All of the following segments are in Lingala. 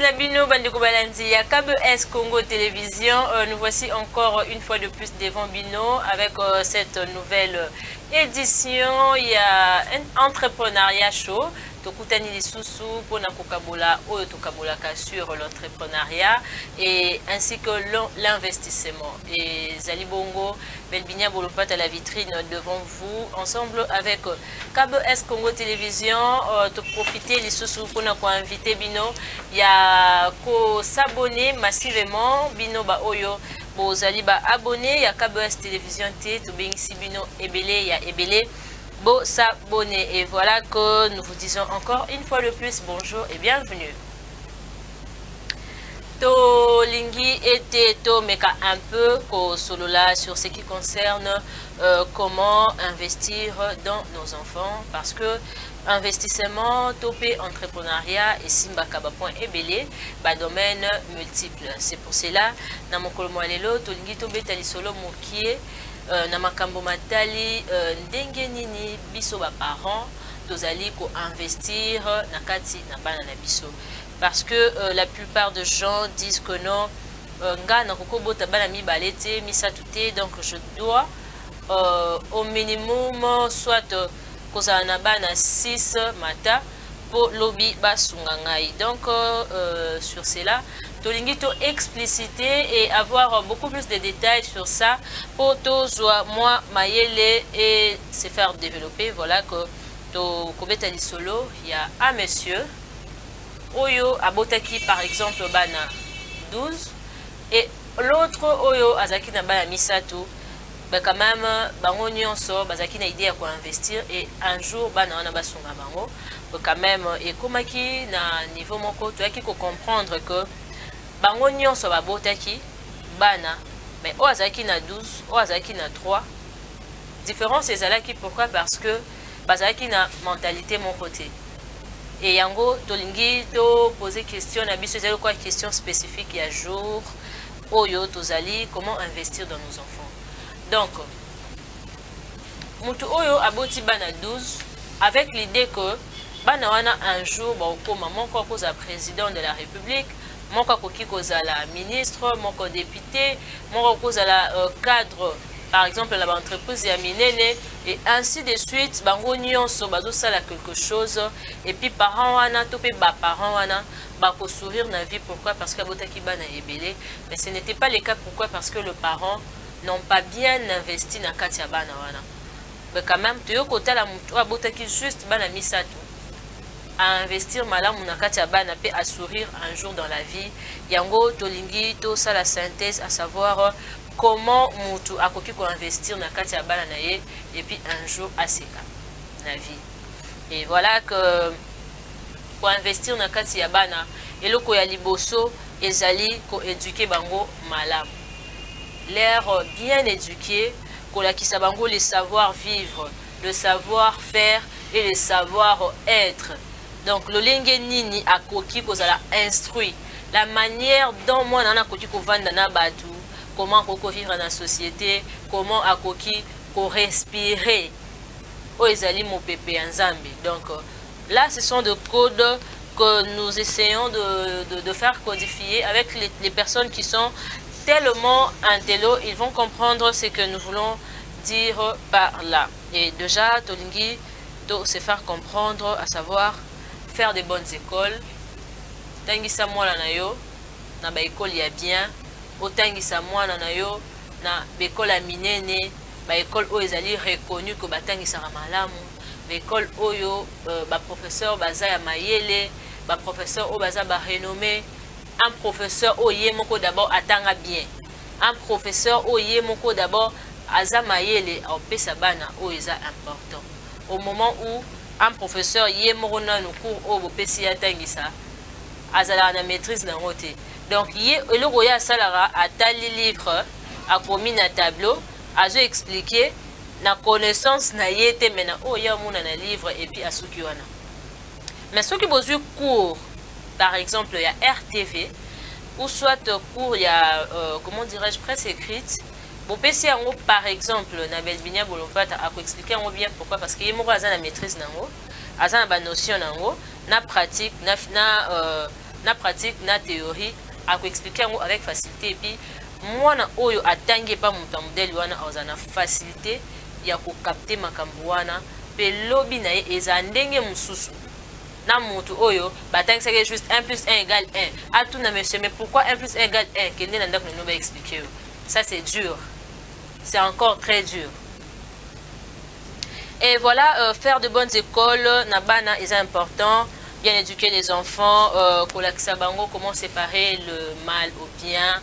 Nabino Bandeko Balanzi, à KBS Congo Télévision. Nous voici encore une fois de plus devant Bino avec cette nouvelle édition. Il y a un entrepreneuriat show. Tokutani Lisusu pour Nakokabola ou Tokabola sur l'entrepreneuriat et ainsi que l'investissement. Et Zali Bongo, Belbinia Bolopat à la vitrine devant vous, ensemble avec KBS Congo Télévision, de profiter Lisusu pour nous inviter Bino. Il y a qu'à s'abonner massivement, Bino ba Oyo. Bon, Zali ba abonné, il y a KBS Télévision T, Tobengsi Bino Ebele, il y a Ebele. Bon, s'abonner. Et voilà que nous vous disons encore une fois de plus bonjour et bienvenue. To lingi était to meka un peu ko solo là sur ce qui concerne comment investir dans nos enfants parce que investissement, topé entrepreneuriat et simbakaba point ebele ba domaine multiple. C'est pour cela na mokolo lelo to lingi to betali solo mokie na makambo matali ndenge nini biso ba parents tozali ko investir na kati na bana na biso parce que la plupart de gens disent que non nga na koko bota bana mi balete mi satute donc je dois au minimum soit kozala na bana 6 mata pour lobby basunga ngai donc sur cela tolingi to expliciter et avoir beaucoup plus de détails sur ça pour toi moi mayele et se faire développer. Voilà que to kobeta li solo il y a un monsieur oyo abotaki par exemple bana 12 et l'autre oyo azaki na bana misato bah quand même bango nyonso bazaki na idée à investir et un jour bana wana basunga bango quand même et komaki na niveau moko to yaki ko comprendre que bango nyonso babotaki bana mais o azaki na 12 o azaki na 3 différence ezalaki pourquoi parce que bazaki na mentalité mon côté et yango tolingi to poser question na biso ezali quoi question spécifique ya jour oyo tozali comment investir dans nos enfants. Donc mutu oyo aboti bana 12 avec l'idée que bana wana un jour ba okoma moko akoza président de la République, moko akoki kozala ministre, moko député, moko akozala cadre par exemple la entreprise ya minene et ainsi de suite bango nyonso bazo sala quelque chose et puis parents wana to pe ba parents wana ba ko sourire na vie. Pourquoi? Parce que abotaki bana ebele mais ce n'était pas le cas. Pourquoi? Parce que le parent n'ont pas bien investi na kati ya bana wana. Mais quand même tu yo kotala mutu abotaki juste bana misato à investir malamu na kati ya bana pe à sourire un jour dans la vie. Yango tolingi to ça la synthèse à savoir comment mutu akoki ko investir na kati ya bana na ye et puis un jour aseka na vie. Et voilà que ko investir na kati ya bana eloko ya liboso ezali ko éduquer bango malamu. L'air bien éduqué kolakisa bango le savoir vivre, le savoir faire et le savoir être. Donc le lenge nini akoki kozala instruit, la manière dont moi nana akoki ko vanda na batu, comment akoki vivre dans la société, comment akoki ko respirer o ezali mo pepe nzambe. Donc là ce sont des codes que nous essayons de faire codifier avec les personnes qui sont tellement intello, ils vont comprendre ce que nous voulons dire par là. Et déjà tolingi de se faire comprendre, à savoir faire des bonnes écoles. Tangisa mwana na yo na ba école ya bien, otangisa mwana na yo na ba école ya minene, ba école oyo ezali reconnu ko batangisa malamu, ba école oyo ba professeur baza ya mayele, ba professeur oyo baza ba renommé, un professeur oyo moko d'abord atanga bien, un professeur oyo moko d'abord aza mayele au pesa bana oyo eza important. Au moment où un professeur yé morona no cours au bopesi atangisa azala na maîtrise na roté. Donc yé eloko ya salara atali livre a commis na tableau azo expliquer na connaissance na yete mena o ya mona na livre et puis asuki wana. Mais ceux qui besoin cours par exemple il y a RTV ou soit cours il y a comment dirais-je presse écrite. Bon, PC par exemple, Nabel Binia Bolopata a expliqué bien pourquoi. Parce qu'il y a la maîtrise, il y a la notion, la pratique, na pratique na théorie expliquer avec facilité et puis mwana oyo atangi pa mutu modèle wana azana facilité ya ko capter makambo wana pe lobi na ye eza ndenge mususu na mutu oyo batangisa que juste 1 plus 1 égale 1 a tout na monsieur mais pourquoi 1 plus 1 égale 1 kende na ndako no ba expliquer ça c'est dur, c'est encore très dur. Et voilà, faire de bonnes écoles nabana est important, bien éduquer les enfants, comment séparer le mal au bien.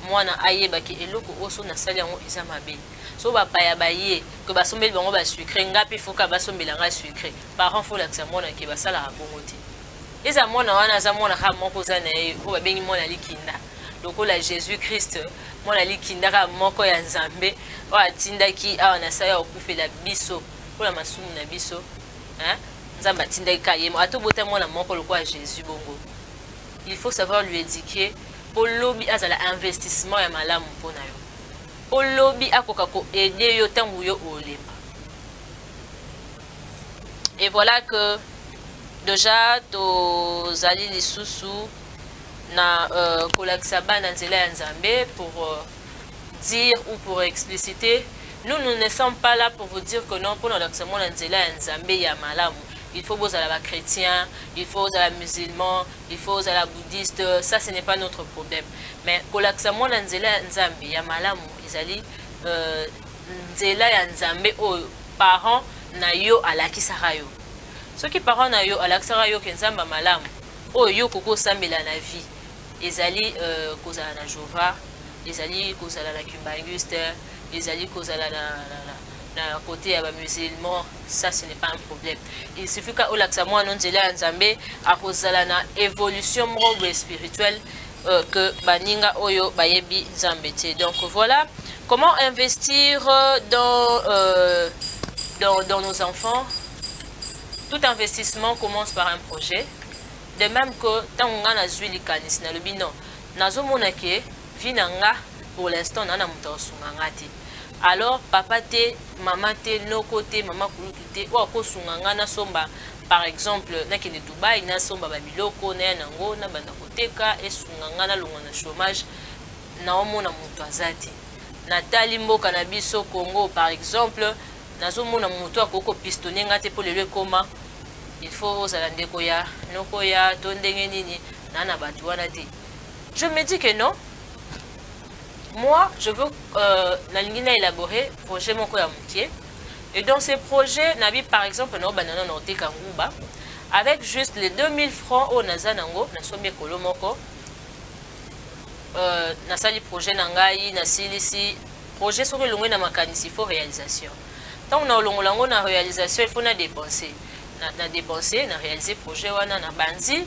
Moi na aye baki eloko oso na sali yango isa mabe. So ba paya baye que ba sombeli bango ba sucré ngapi foka ba sombela nga sucré. Parents faut laksa mona ke ba sala bongote. Eza mona wana za mona ka moko za na ye ko ba bengi mona likinda. Lokola Jésus Christ mona likinda ka moko ya Nzambe o atindaki awa na saya okufela biso pour la masumu na biso. Hein? Nzamba tindaki ka yemo atobota mona moko lokola Jésus bongo. Il faut savoir lui éduquer. Pour lobby azala investissement ya malamu mpona yo. Pour lobby akoka ko aider yo tangu yo olemba. Et voilà que déjà to zali lisusu na kolakisa bana nzela ya Nzambe pour dire ou pour expliciter. Nous ne sommes pas là pour vous dire que non pour kolakisa mona nzela ya Nzambe ya malamu. Il faut aux à chrétien, il faut aux musulman, il faut à bouddhiste, ça ce n'est pas notre problème. Mais kolakisa mona nzela Nzambe ya malamu ezali nzela ya Nzambe o parents na yo alakisaka yo. Soki parents na yo alakisaka yo ke Nzamba malamu o yo koko sambela na vie. Ezali kozala na Jova, ezali kozala na Kimbanguiste, ezali kozala na côté ya ba musulman, ça ce n'est pas un problème. Il suffit que olaksa moi non nzela Nzambe akozala na évolution morale spirituelle que baninga oyo bayebi Nzambe te. Donc voilà comment investir dans nos enfants. Tout investissement commence par un projet. De même que tant on a zui likanis na lobi non nazo monake vinanga pour l'instant nana mutosunga ngati. Alors papa te maman te no côté maman kulutu te o ko sunganga na somba par exemple na kene Dubai na somba ba biloko na nango na banda koteka e sunganga na longa na chômage na omona mutu azati na tali mboka na biso Congo par exemple nazo mona mutu akoko pistonner ngate pour le koma il faut aux ndeko ya noko ya to ndenge nini nana batu wana te. Je me dis que non. Moi, je veux élaborer un projet mon koyamukie. Et dans ces projets, nabi par exemple, no banana no te kanguba avec juste les 2000 francs au nazanango, na sombi kolomoko. Na sali projet nangai, na silisi projet sur le long na makanisi faut réalisation. Tant on a longo na réalisation, il faut na dépenser. Na dépenser, na réaliser projet wana na bandi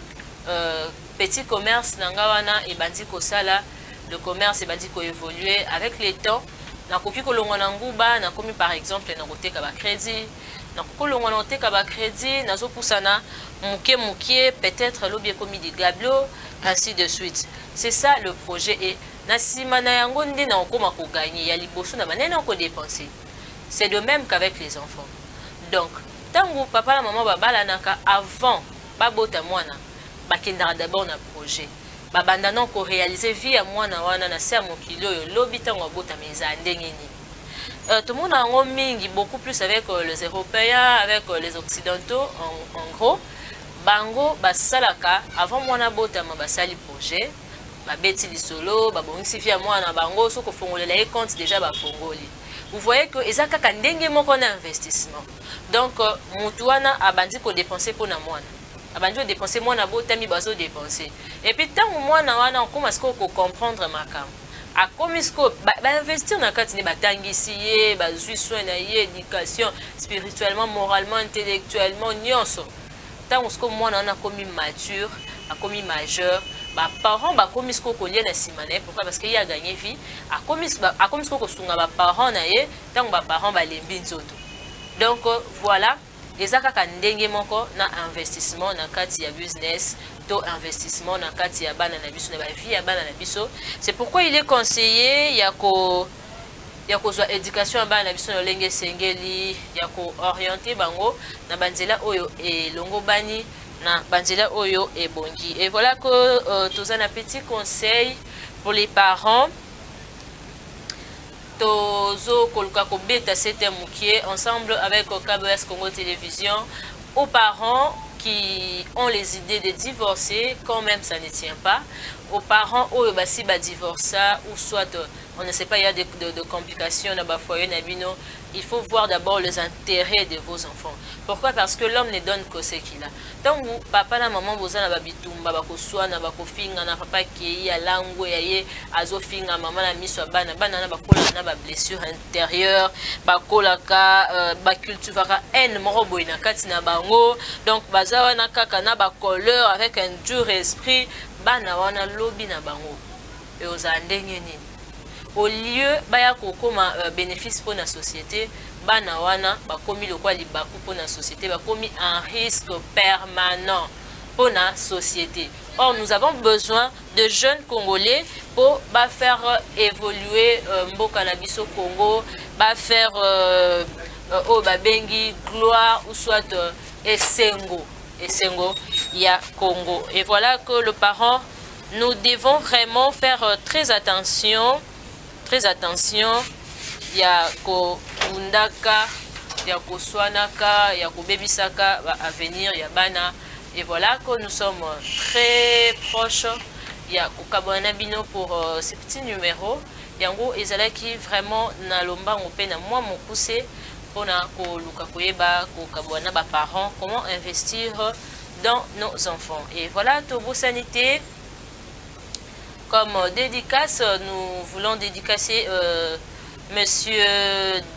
petit commerce nanga wana e bandi ko sala. Le commerce est bandi ko évoluer avec les temps. Na koki ko longo na nguba na komi par exemple na koteka ba crédit. Na ko longo na koteka ba crédit na zo pusana muke peut-être lobi komi di gablo ainsi de suite. C'est ça le projet et na sima na yango ndi na okoma ko gagner ya liboso na manena ko dépenser. C'est de même qu'avec les enfants. Donc tango papa la maman babala naka avant babota mwana bakendara d'abord na projet. Babanda non ko réaliser vie à mwana wana na ser mokilo yo lobi tango bota meza ndenge ni. Tout le monde a mingi beaucoup plus avec les Européens, avec les Occidentaux en gros. Bango basalaka avant mwana bota ma basali projet. Babeti li solo, babongisi vie à mwana bango soko fongolela e compte déjà ba fongoli. Vous voyez que ezaka ka ndenge moko na investissement. Donc mutu wana abandi ko dépenser pour na mwana. Abandi ko dépenser mwana botami bazo dépenser. Et puis tant mwana wana on commence ko comprendre makam. A komisko ba investir na kati ni batangisi ye, ba zui soin na ye, éducation spirituellement, moralement, intellectuellement nyonso. Tant on mwana wana komi mature, a komi majeur. Ba parents ba komisko ko lia na simane pourquoi parce qu'il y a gagné vie a komisko ko sunga ba parents na ye tant ba parents ba lembi nzoto. Donc voilà ezaka ka ndenge moko na investissement na kati ya business to investissement na kati ya bana na biso na ba vie ya bana na biso. C'est pourquoi il est conseillé ya ko zwa éducation ya bana na biso na lenge sengeli ya ko orienter bango na banzela oyo e longo bani na banzela oyo ebongi. Et voilà que tous un petit conseil pour les parents. Tozo koluka ko beta c'était moukié ensemble avec KBS Congo Télévision aux parents qui ont les idées de divorcer quand même ça ne tient pas, aux parents où basi ba divorcer ou soit on ne sait pas, il y a de complications dans le foyer nabino. Il faut voir d'abord les intérêts de vos enfants. Pourquoi? Parce que l'homme ne donne que ce qu'il a. Donc papa na maman vous avez bitumba bakoswa na bakofinga na papa qui a langue yaye azofinga maman na miso bana bana na bakola na ba blessure intérieure bakola ka bacultivera haine moko boy na kati na bango. Donc bazawa na kaka na ba colère avec un dur esprit bana wana lobby na bango et aux andenge nini. Au lieu baya kokoma bénéfice pour la société, bana wana bakomi lokwa libaku pour la société, bakomi un risque permanent pour la société. Or nous avons besoin de jeunes Congolais pour faire évoluer mboka na biso Congo, faire au babengi gloire ou soit esengo ya Congo. Et voilà que le parent, nous devons vraiment faire très attention. Très attention, il y a ko undaka, il y a ko swanaka, il y a ko bebisaka à venir, il y a bana. Et voilà que nous sommes très proches. Il y a ko kabwana bino pour ce petit numéro. Yango ezala qui vraiment na lomba ngope na moi mon poussé pour na ko luka koyeba ko kabwana ba parents comment investir dans nos enfants. Et voilà Tobo Sanité. Comme dédicace, nous voulons dédicacer Monsieur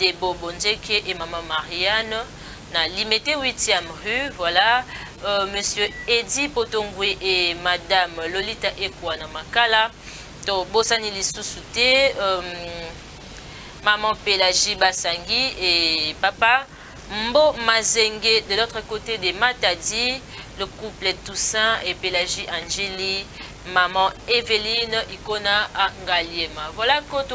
Debo Bonjeke et Maman Marianne, na limité 8e rue, voilà, Monsieur Eddie Potongwe et Madame Lolita Ekwana Makala, to Bosani Lissousouté, Maman Pélagie Basangi et Papa Mbo Mazenge de l'autre côté des Matadi, le couple Toussaint et Pélagie Angeli, Maman Evelyne Ikona Angaliema. Voilà que tu